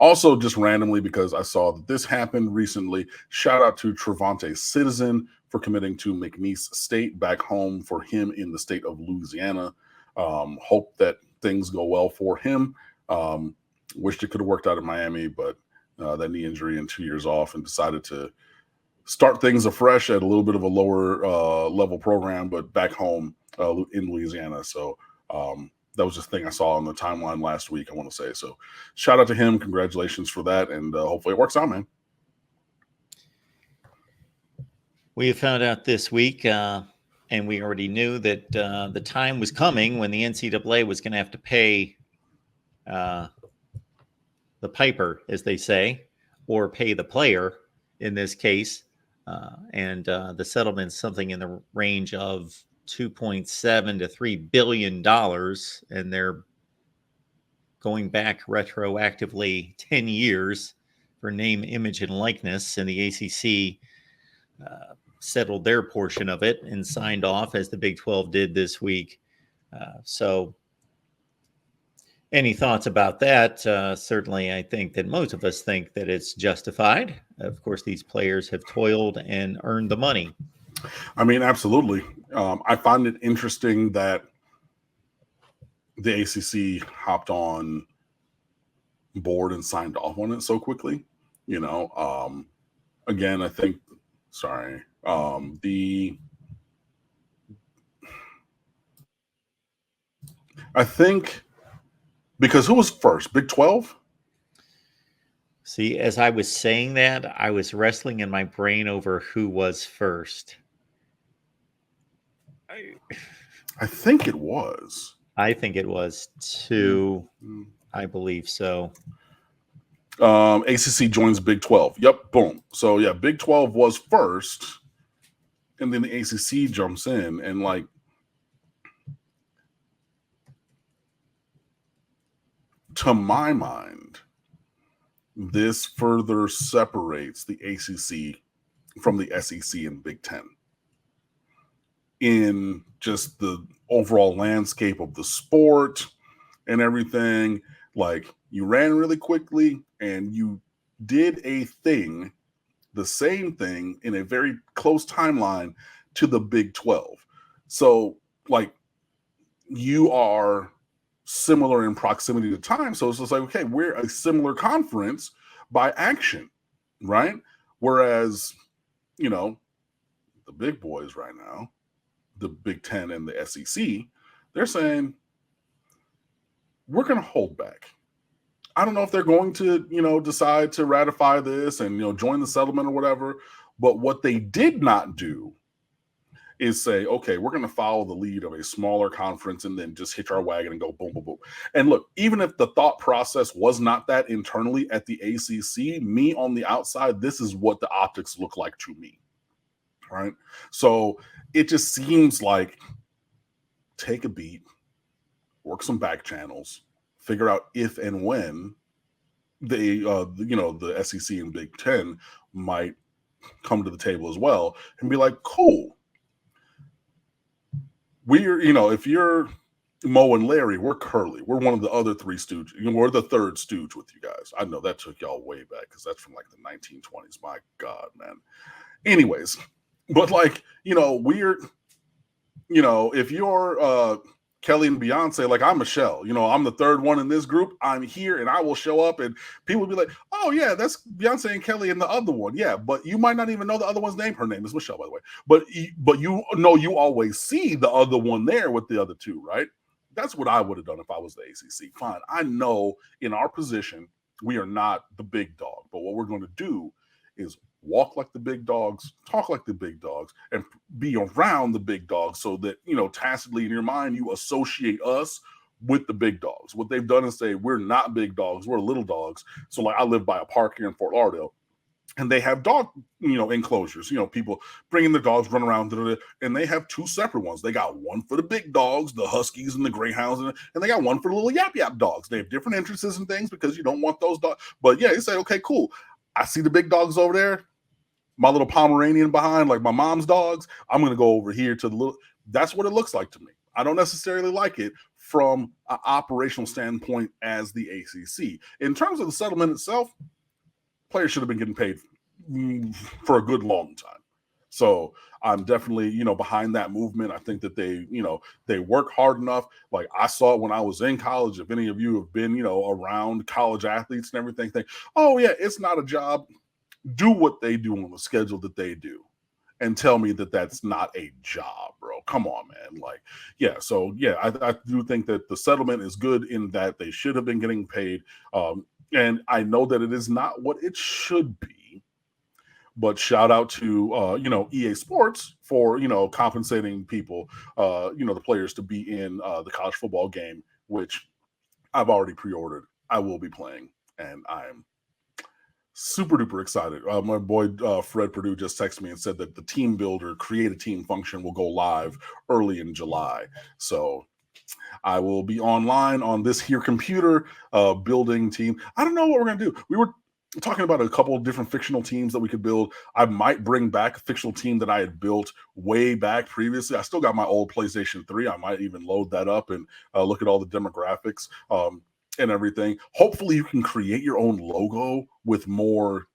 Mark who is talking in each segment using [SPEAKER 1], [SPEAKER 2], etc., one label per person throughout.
[SPEAKER 1] Also, just randomly, because I saw that this happened recently, shout out to Trevante Citizen for committing to McNeese State, back home for him in the state of Louisiana. Hope that things go well for him. Wished it could have worked out in Miami, but that knee injury and 2 years off, and decided to start things afresh at a little bit of a lower level program, but back home in Louisiana. So that was just a thing I saw on the timeline last week, I want to say. So shout out to him. Congratulations for that. And hopefully it works out, man.
[SPEAKER 2] We found out this week, and we already knew that the time was coming when the NCAA was going to have to pay the piper, as they say, or pay the player in this case. And the settlement's something in the range of $2.7 to $3 billion, and they're going back retroactively 10 years for name, image, and likeness. And the ACC settled their portion of it and signed off, as the Big 12 did this week. So any thoughts about that? Certainly, I think that most of us think that it's justified. Of course, these players have toiled and earned the money.
[SPEAKER 1] I mean, absolutely. I find it interesting that the ACC hopped on board and signed off on it so quickly. You know, again, I think, because who was first? Big 12?
[SPEAKER 2] See, as I was saying that, I was wrestling in my brain over who was first.
[SPEAKER 1] I think it was.
[SPEAKER 2] I think it was too. I believe so.
[SPEAKER 1] ACC joins Big 12. Yep, boom. So yeah, Big 12 was first, and then the ACC jumps in, and like, to my mind, this further separates the ACC from the SEC and Big Ten in just the overall landscape of the sport and everything. Like, you ran really quickly and you did a thing, the same thing in a very close timeline to the Big 12. So like, you are similar in proximity to time. So it's just like, okay, we're a similar conference by action, right? Whereas, you know, the big boys right now, the Big Ten and the SEC, they're saying, we're going to hold back. I don't know if they're going to, you know, decide to ratify this and, you know, join the settlement or whatever. But what they did not do is say, okay, we're going to follow the lead of a smaller conference and then just hitch our wagon and go boom, boom, boom. And look, even if the thought process was not that internally at the ACC, me on the outside, this is what the optics look like to me, right? So it just seems like, take a beat, work some back channels, figure out if and when they, you know, the SEC and Big Ten might come to the table as well and be like, cool. We're, you know, if you're Mo and Larry, we're Curly. We're one of the other three stooges. You know, we're the third stooge with you guys. I know that took y'all way back because that's from like the 1920s. My God, man. Anyways, but like, you know, we're, you know, if you're Kelly and Beyonce, like, I'm Michelle, you know, I'm the third one in this group. I'm here and I will show up and people will be like, oh yeah, that's Beyonce and Kelly and the other one. Yeah, but you might not even know the other one's name. Her name is Michelle, by the way. But you know, you always see the other one there with the other two, right? That's what I would have done if I was the ACC. Fine. I know in our position, we are not the big dog, but what we're going to do is walk like the big dogs, talk like the big dogs, and be around the big dogs so that, you know, tacitly in your mind, you associate us with the big dogs. What they've done is say, we're not big dogs, we're little dogs. So like, I live by a park here in Fort Lauderdale, and they have dog, you know, enclosures, you know, people bringing their dogs, run around, and they have two separate ones. They got one for the big dogs, the Huskies and the Greyhounds, and they got one for the little Yap Yap dogs. They have different entrances and things because you don't want those dogs. But yeah, you say, okay, cool. I see the big dogs over there. My little Pomeranian behind, like my mom's dogs, I'm going to go over here to the little, that's what it looks like to me. I don't necessarily like it from an operational standpoint as the ACC. In terms of the settlement itself, players should have been getting paid for a good long time. So I'm definitely, behind that movement. I think that they work hard enough. Like I saw it when I was in college. If any of you have been, around college athletes and everything, think, oh yeah, it's not a job. Do what they do on the schedule that they do. And tell me that that's not a job, bro. Come on, man. Like, yeah. So yeah, I do think that the settlement is good in that they should have been getting paid. And I know that it is not what it should be, but shout out to EA Sports for compensating people, the players to be in the college football game, which I've already pre-ordered. I will be playing, and I'm super duper excited. My boy Fred Purdue just texted me and said that the team builder create a team function will go live early in July. So I will be online on this here computer building team. I don't know what we're going to do. We were talking about a couple of different fictional teams that we could build. I might bring back a fictional team that I had built way back previously. I still got my old PlayStation 3. I might even load that up and look at all the demographics and everything. Hopefully you can create your own logo with more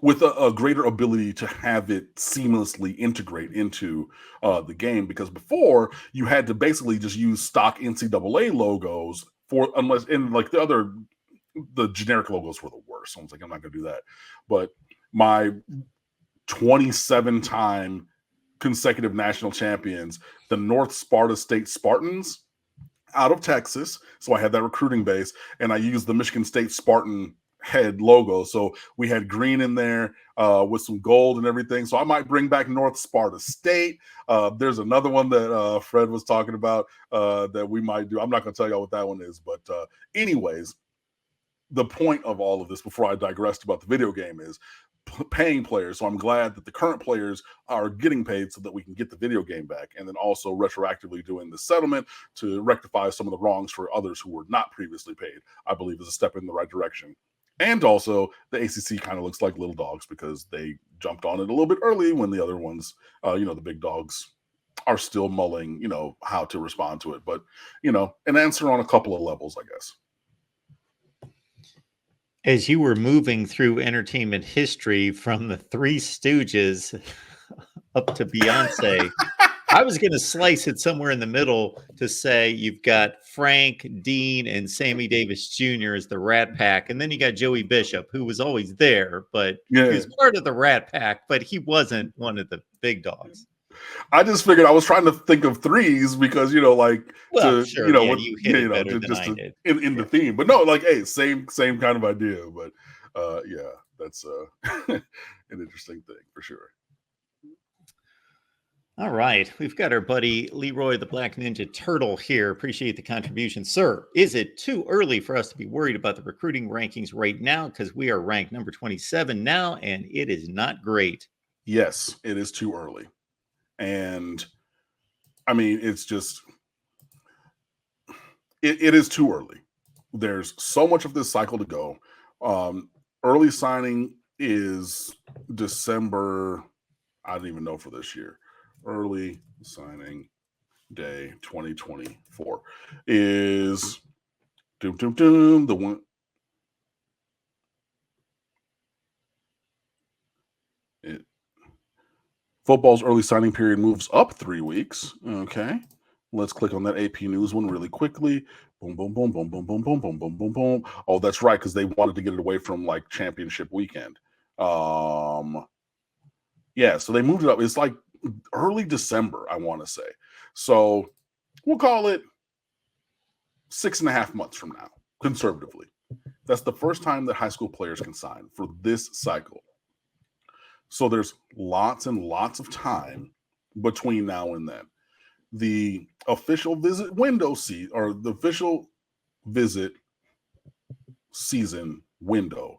[SPEAKER 1] with a greater ability to have it seamlessly integrate into the game, because before you had to basically just use stock NCAA logos the generic logos were the worst. So I was like, I'm not going to do that. But my 27-time consecutive national champions, the North Sparta State Spartans out of Texas. So I had that recruiting base, and I used the Michigan State Spartan head logo. So we had green in there with some gold and everything. So I might bring back North Sparta State. There's another one that Fred was talking about that we might do. I'm not going to tell you what that one is. But anyways, the point of all of this, before I digressed about the video game, is paying players. So I'm glad that the current players are getting paid so that we can get the video game back, and then also retroactively doing the settlement to rectify some of the wrongs for others who were not previously paid, I believe is a step in the right direction. And also the ACC kind of looks like little dogs because they jumped on it a little bit early when the other ones, the big dogs are still mulling, how to respond to it. But, an answer on a couple of levels, I guess.
[SPEAKER 2] As you were moving through entertainment history from the Three Stooges up to Beyonce, I was going to slice it somewhere in the middle to say you've got Frank, Dean, and Sammy Davis Jr. as the Rat Pack. And then you got Joey Bishop, who was always there, but he was part of the Rat Pack, but he wasn't one of the big dogs.
[SPEAKER 1] I just figured I was trying to think of threes because,
[SPEAKER 2] sure, yeah, you hit it better than I did.
[SPEAKER 1] In the theme. But no, hey, same kind of idea. But yeah, that's an interesting thing for sure.
[SPEAKER 2] All right. We've got our buddy Leroy the Black Ninja Turtle here. Appreciate the contribution. Sir, is it too early for us to be worried about the recruiting rankings right now? Because we are ranked number 27 now, and it is not great.
[SPEAKER 1] Yes, it is too early. And I mean, it's just, it is too early. There's so much of this cycle to go. Early signing is December. I don't even know for this year. Early signing day 2024 is the one. Football's early signing period moves up 3 weeks. Okay. Let's click on that AP News one really quickly. Boom, boom, boom, boom, boom, boom, boom, boom, boom, boom, boom. Oh, that's right, because they wanted to get it away from like championship weekend. Yeah, so they moved it up. It's like early December, I want to say. So we'll call it 6.5 months from now, conservatively. That's the first time that high school players can sign for this cycle. So there's lots and lots of time between now and then. The official visit window or the official visit season window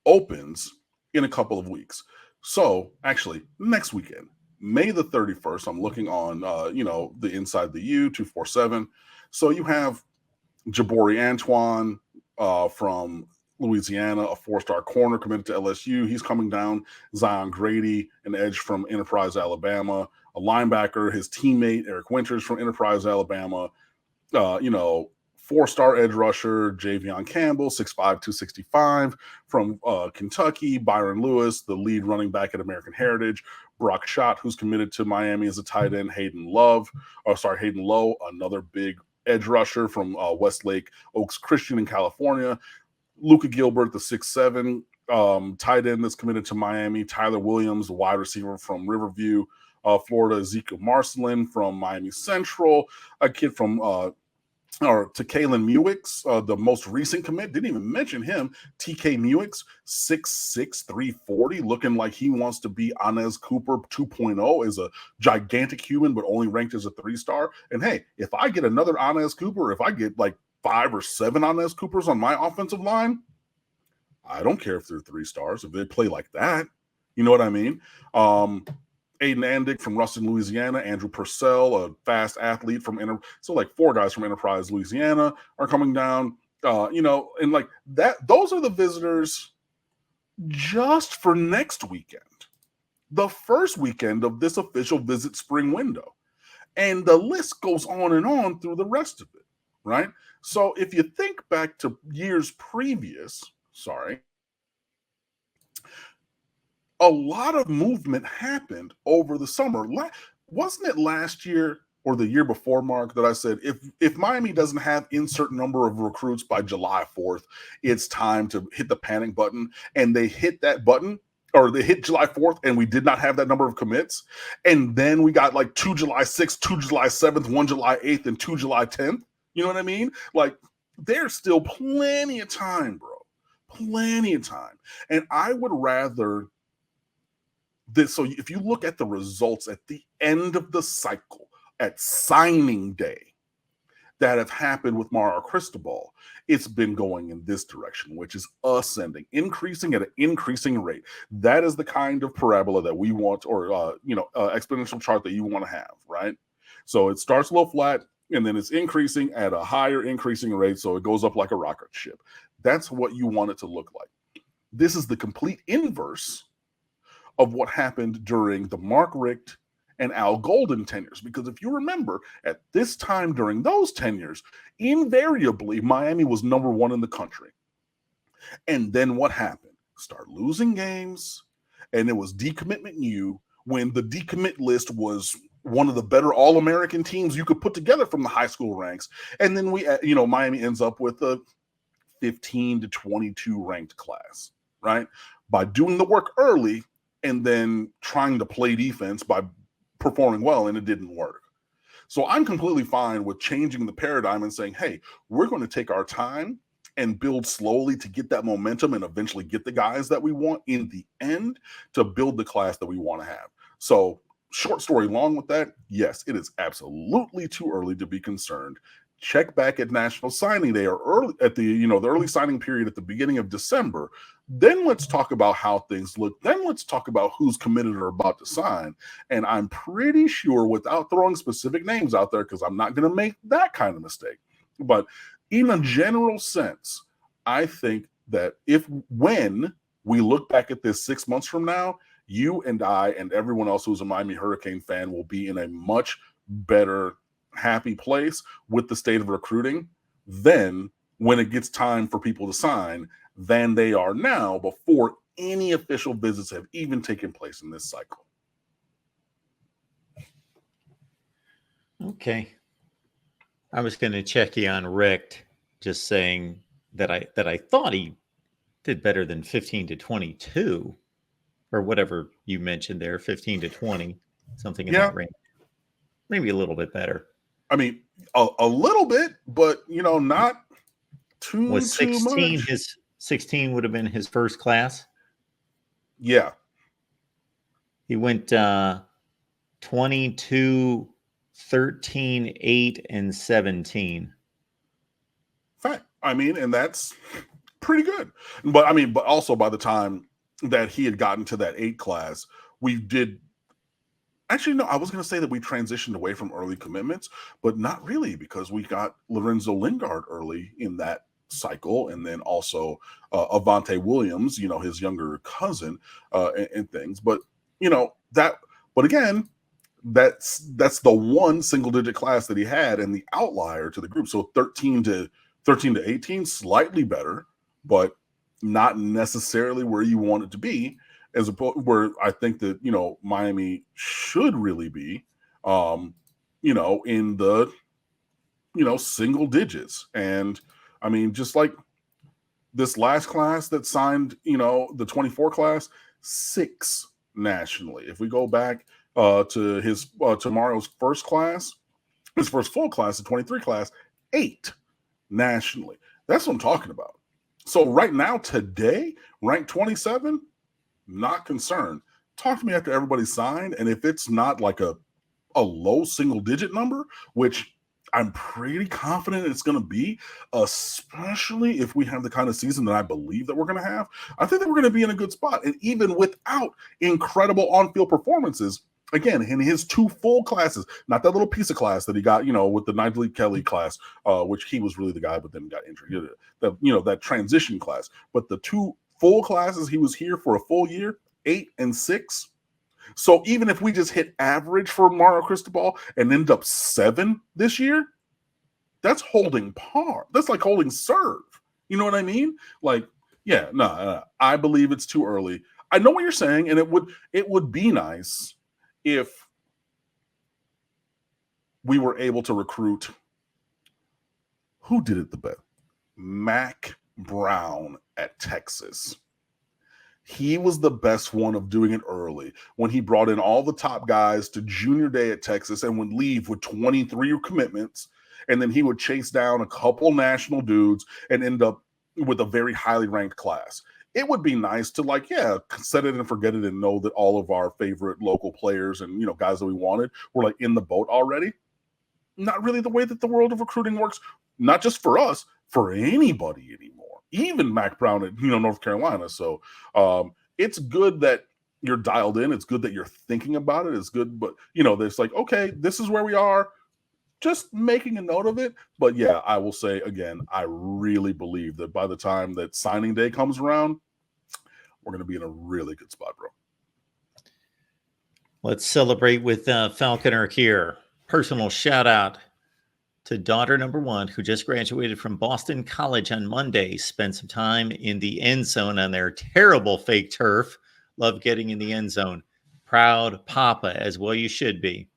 [SPEAKER 1] opens in a couple of weeks. So actually next weekend, May the 31st, I'm looking on, the Inside the U 247. So you have Jabari Antoine from Louisiana, a 4-star corner committed to LSU. He's coming down. Zion Grady, an edge from Enterprise, Alabama. A linebacker, his teammate, Eric Winters from Enterprise, Alabama. 4-star edge rusher, Javion Campbell, 6'5", 265 from Kentucky. Byron Lewis, the lead running back at American Heritage. Brock Schott, who's committed to Miami as a tight end. Hayden Lowe, another big edge rusher from Westlake Oaks Christian in California. Luka Gilbert, the 6'7", tight end that's committed to Miami. Tyler Williams, the wide receiver from Riverview, Florida. Ezekiel Marcelin from Miami Central. A kid from to Kalen Muix, the most recent commit. Didn't even mention him. TK Muix, 6'6", 340, looking like he wants to be Anez Cooper 2.0, is a gigantic human, but only ranked as a 3-star. And hey, if I get another Anez Cooper, if I get like 5 or 7 Anez Coopers on my offensive line, I don't care if they're 3 stars, if they play like that. You know what I mean? Aiden Andick from Ruston, Louisiana. Andrew Purcell, a fast athlete from so like 4 guys from Enterprise, Louisiana are coming down. And like that, those are the visitors just for next weekend, the first weekend of this official visit spring window. And the list goes on and on through the rest of it, right? So if you think back to years previous, a lot of movement happened over the summer. Wasn't it last year or the year before, Mark, that I said, if Miami doesn't have insert number of recruits by July 4th, it's time to hit the panic button. And they hit that button, or they hit July 4th, and we did not have that number of commits. And then we got like 2 July 6th, 2 July 7th, 1 July 8th, and 2 July 10th. You know what I mean? Like, there's still plenty of time, bro. Plenty of time. And I would rather so if you look at the results at the end of the cycle, at signing day, that have happened with Mara Cristobal, it's been going in this direction, which is ascending, increasing at an increasing rate. That is the kind of parabola that we want, or exponential chart that you want to have, right? So it starts low flat, and then it's increasing at a higher increasing rate, so it goes up like a rocket ship. That's what you want it to look like. This is the complete inverse of what happened during the Mark Richt and Al Golden tenures. Because if you remember, at this time during those tenures, invariably, Miami was number 1 in the country. And then what happened? Start losing games, and it was decommitment U, when the decommit list was one of the better All-American teams you could put together from the high school ranks. And then Miami ends up with a 15 to 22 ranked class, right? By doing the work early, and then trying to play defense by performing well, and it didn't work. So I'm completely fine with changing the paradigm and saying, hey, we're going to take our time and build slowly to get that momentum and eventually get the guys that we want in the end to build the class that we want to have. So short story long with that, yes, it is absolutely too early to be concerned. Check back at National Signing Day, or early at the early signing period at the beginning of December. Then let's talk about how things look. Then let's talk about who's committed or about to sign. And I'm pretty sure, without throwing specific names out there, because I'm not going to make that kind of mistake, but in a general sense, I think that when we look back at this 6 months from now, you and I and everyone else who's a Miami Hurricane fan will be in a much better, happy place with the state of recruiting then when it gets time for people to sign than they are now, before any official visits have even taken place in this cycle.
[SPEAKER 2] Okay. I was going to check you on Richt, just saying that I thought he did better than 15 to 22, or whatever you mentioned there, 15 to 20, something in that range. Maybe a little bit better.
[SPEAKER 1] I mean, a little bit, but not too much.
[SPEAKER 2] 16 would have been his first class?
[SPEAKER 1] Yeah.
[SPEAKER 2] He went 22, 13, 8, and 17.
[SPEAKER 1] Fact. I mean, and that's pretty good. But also by the time that he had gotten to that 8 class, we did. Actually, no, I was going to say that we transitioned away from early commitments, but not really, because we got Lorenzo Lingard early in that cycle, and then also Avante Williams, his younger cousin, and things. But but again, that's the one single digit class that he had and the outlier to the group. So 13 to 18, slightly better, but not necessarily where you want it to be, as opposed where I think that Miami should really be, in the single digits. And I mean, just like this last class that signed, the 24 class, 6 nationally. If we go back to his tomorrow's first class, his first full class, the 23 class, 8 nationally. That's what I'm talking about. So right now, today, ranked 27, not concerned. Talk to me after everybody's signed, and if it's not like a low single digit number, which I'm pretty confident it's going to be, especially if we have the kind of season that I believe that we're going to have, I think that we're going to be in a good spot. And even without incredible on-field performances, again, in his 2 full classes, not that little piece of class that he got, with the Nigel Kelly class, which he was really the guy, but then got injured. That transition class. But the 2 full classes, he was here for a full year, 8 and 6. So even if we just hit average for Mario Cristobal and end up 7 this year, that's holding par. That's like holding serve. You know what I mean? Like, yeah, no, I believe it's too early. I know what you're saying, and it would be nice if we were able to recruit. Who did it the best? Mac Brown at Texas. He was the best one of doing it early when he brought in all the top guys to junior day at Texas and would leave with 23 commitments. And then he would chase down a couple national dudes and end up with a very highly ranked class. It would be nice to set it and forget it and know that all of our favorite local players and, guys that we wanted were like in the boat already. Not really the way that the world of recruiting works, not just for us, for anybody anymore. Even Mac Brown at North Carolina. So it's good that you're dialed in. It's good that you're thinking about it. It's good, but there's like, okay, this is where we are. Just making a note of it. But yeah, I will say again, I really believe that by the time that signing day comes around, we're going to be in a really good spot, bro.
[SPEAKER 2] Let's celebrate with Falconer here. Personal shout out to daughter number 1, who just graduated from Boston College on Monday. Spent some time in the end zone on their terrible fake turf. Love getting in the end zone. Proud papa, as well you should be.